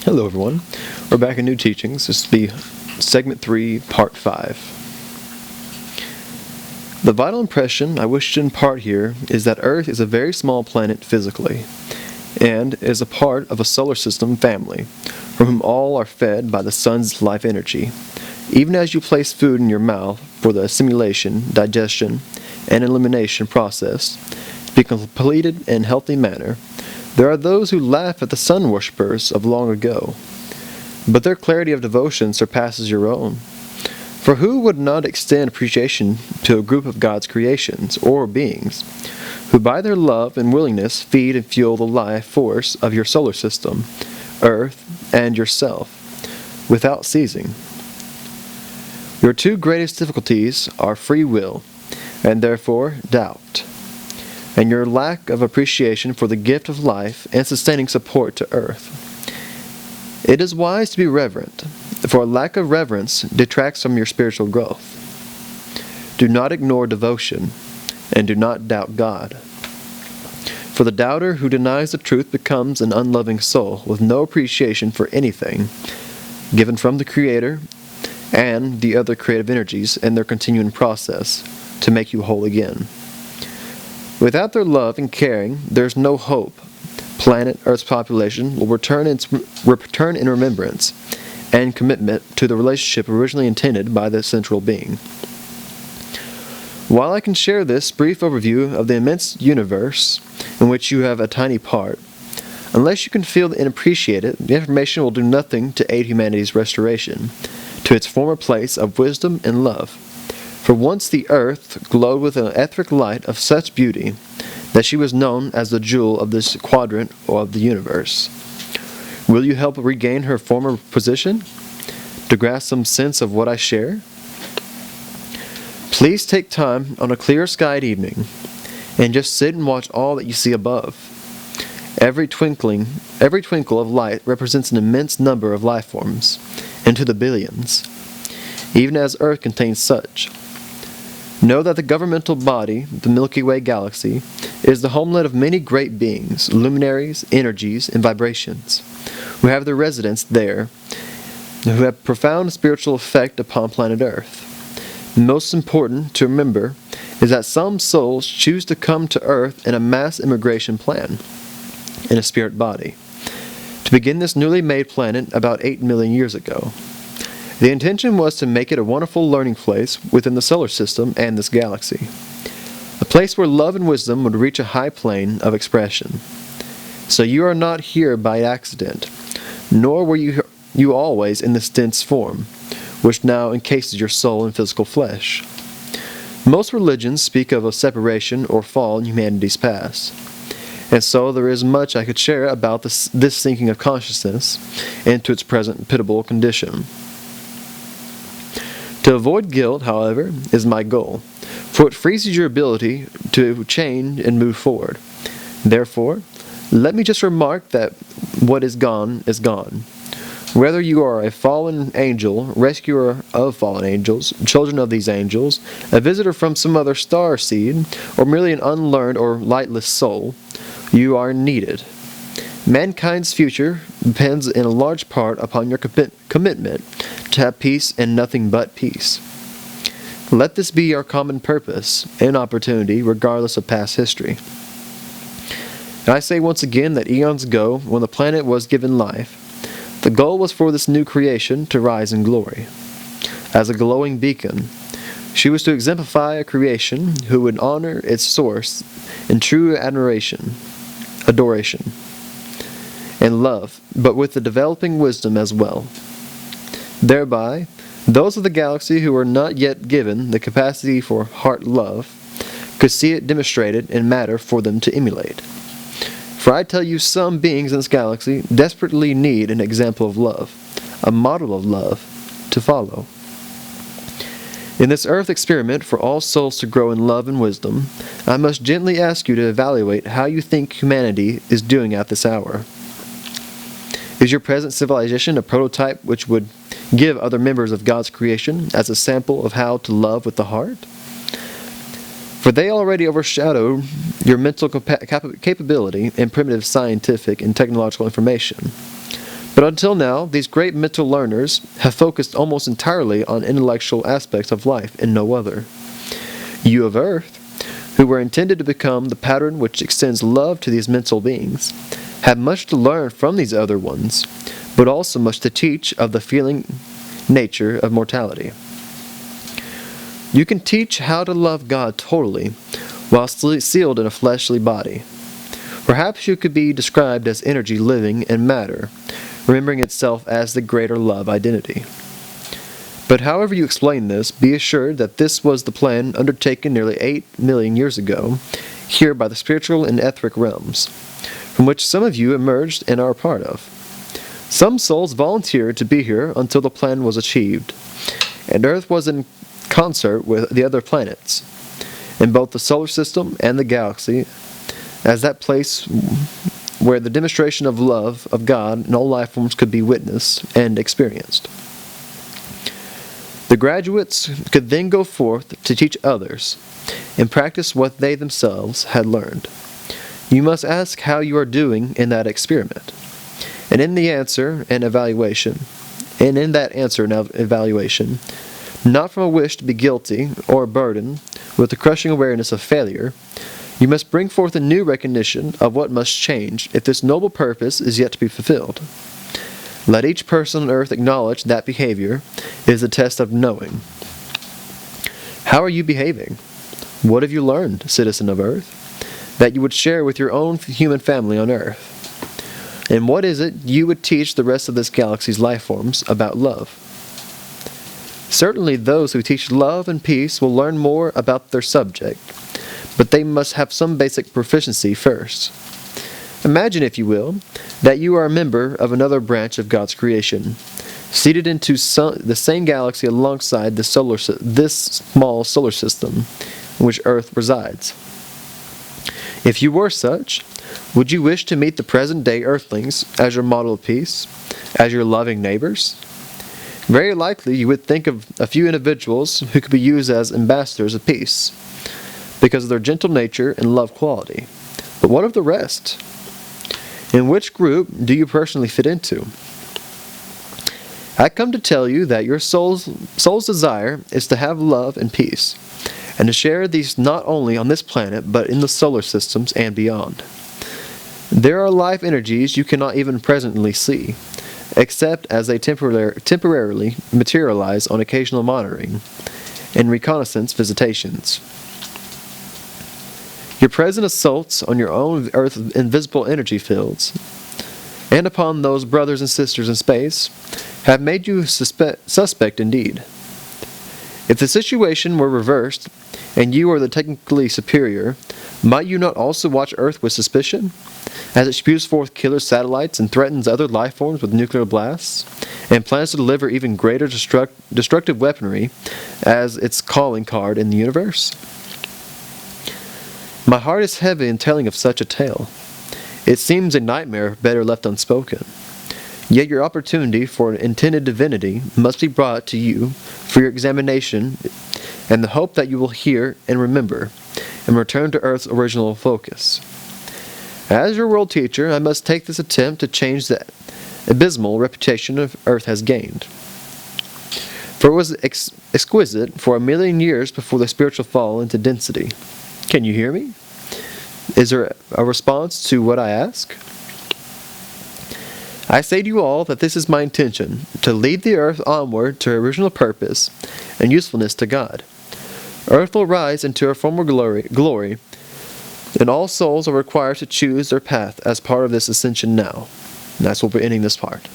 Hello everyone, we're back in New Teachings. This will be Segment 3, Part 5. The vital impression I wish to impart here is that Earth is a very small planet physically, and is a part of a solar system family, from whom all are fed by the sun's life energy. Even as you place food in your mouth for the assimilation, digestion, and elimination process to be completed in a healthy manner, there are those who laugh at the sun worshippers of long ago, but their clarity of devotion surpasses your own. For who would not extend appreciation to a group of God's creations, or beings, who by their love and willingness feed and fuel the life force of your solar system, Earth, and yourself, without ceasing? Your two greatest difficulties are free will, and therefore doubt, and your lack of appreciation for the gift of life and sustaining support to Earth. It is wise to be reverent, for a lack of reverence detracts from your spiritual growth. Do not ignore devotion, and do not doubt God. For the doubter who denies the truth becomes an unloving soul with no appreciation for anything given from the Creator and the other creative energies in their continuing process to make you whole again. Without their love and caring, there is no hope. Planet Earth's population will return in remembrance and commitment to the relationship originally intended by the central being. While I can share this brief overview of the immense universe in which you have a tiny part, unless you can feel and appreciate it, the information will do nothing to aid humanity's restoration to its former place of wisdom and love. For once the earth glowed with an etheric light of such beauty that she was known as the jewel of this quadrant of the universe. Will you help regain her former position? To grasp some sense of what I share? Please take time on a clear-skied evening and just sit and watch all that you see above. Every twinkle of light represents an immense number of life forms, into the billions, even as Earth contains such. Know that the governmental body, the Milky Way galaxy, is the homeland of many great beings, luminaries, energies, and vibrations, who have their residence there, and who have profound spiritual effect upon planet Earth. Most important to remember is that some souls choose to come to Earth in a mass immigration plan, in a spirit body, to begin this newly made planet about 8 million years ago. The intention was to make it a wonderful learning place within the solar system and this galaxy. A place where love and wisdom would reach a high plane of expression. So you are not here by accident, nor were you always in this dense form, which now encases your soul and physical flesh. Most religions speak of a separation or fall in humanity's past. And so there is much I could share about this sinking of consciousness into its present pitiable condition. To avoid guilt, however, is my goal, for it freezes your ability to change and move forward. Therefore, let me just remark that what is gone is gone. Whether you are a fallen angel, rescuer of fallen angels, children of these angels, a visitor from some other star seed, or merely an unlearned or lightless soul, you are needed. Mankind's future depends in a large part upon your commitment to have peace and nothing but peace. Let this be our common purpose and opportunity regardless of past history. And I say once again that eons ago, when the planet was given life, the goal was for this new creation to rise in glory. As a glowing beacon, she was to exemplify a creation who would honor its source in true adoration, and love, but with the developing wisdom as well. Thereby, those of the galaxy who were not yet given the capacity for heart love could see it demonstrated in matter for them to emulate. For I tell you, some beings in this galaxy desperately need an example of love, a model of love, to follow. In this earth experiment for all souls to grow in love and wisdom, I must gently ask you to evaluate how you think humanity is doing at this hour. Is your present civilization a prototype which would give other members of God's creation as a sample of how to love with the heart? For they already overshadow your mental capability and primitive scientific and technological information. But until now, these great mental learners have focused almost entirely on intellectual aspects of life and no other. You of Earth, who were intended to become the pattern which extends love to these mental beings, have much to learn from these other ones, but also much to teach of the feeling nature of mortality. You can teach how to love God totally, while sealed in a fleshly body. Perhaps you could be described as energy living in matter, remembering itself as the greater love identity. But however you explain this, be assured that this was the plan undertaken nearly 8 million years ago, here by the spiritual and etheric realms, from which some of you emerged and are a part of. Some souls volunteered to be here until the plan was achieved, and Earth was in concert with the other planets, in both the solar system and the galaxy, as that place where the demonstration of love of God in all life forms could be witnessed and experienced. The graduates could then go forth to teach others and practice what they themselves had learned. You must ask how you are doing in that experiment, and in that answer and evaluation, not from a wish to be guilty or a burden with the crushing awareness of failure, you must bring forth a new recognition of what must change if this noble purpose is yet to be fulfilled. Let each person on earth acknowledge that behavior is a test of knowing. How are you behaving? What have you learned, citizen of earth, that you would share with your own human family on earth? And what is it you would teach the rest of this galaxy's life forms about love? Certainly those who teach love and peace will learn more about their subject, but they must have some basic proficiency first. Imagine, if you will, that you are a member of another branch of God's creation, seated into the same galaxy alongside this small solar system in which Earth resides. If you were such, would you wish to meet the present-day Earthlings as your model of peace, as your loving neighbors? Very likely you would think of a few individuals who could be used as ambassadors of peace, because of their gentle nature and love quality. But what of the rest? In which group do you personally fit into? I come to tell you that your soul's desire is to have love and peace, and to share these not only on this planet, but in the solar systems and beyond. There are life energies you cannot even presently see, except as they temporarily materialize on occasional monitoring and reconnaissance visitations. Your present assaults on your own Earth's invisible energy fields, and upon those brothers and sisters in space, have made you suspect indeed. If the situation were reversed, and you are the technically superior, might you not also watch Earth with suspicion, as it spews forth killer satellites and threatens other life forms with nuclear blasts, and plans to deliver even greater destructive weaponry as its calling card in the universe? My heart is heavy in telling of such a tale. It seems a nightmare better left unspoken. Yet your opportunity for an intended divinity must be brought to you for your examination, and the hope that you will hear and remember, and return to Earth's original focus. As your world teacher, I must take this attempt to change the abysmal reputation Earth has gained. For it was exquisite for 1,000,000 years before the spiritual fall into density. Can you hear me? Is there a response to what I ask? I say to you all that this is my intention, to lead the earth onward to her original purpose and usefulness to God. Earth will rise into her former glory, and all souls are required to choose their path as part of this ascension now. And that's what we're ending this part.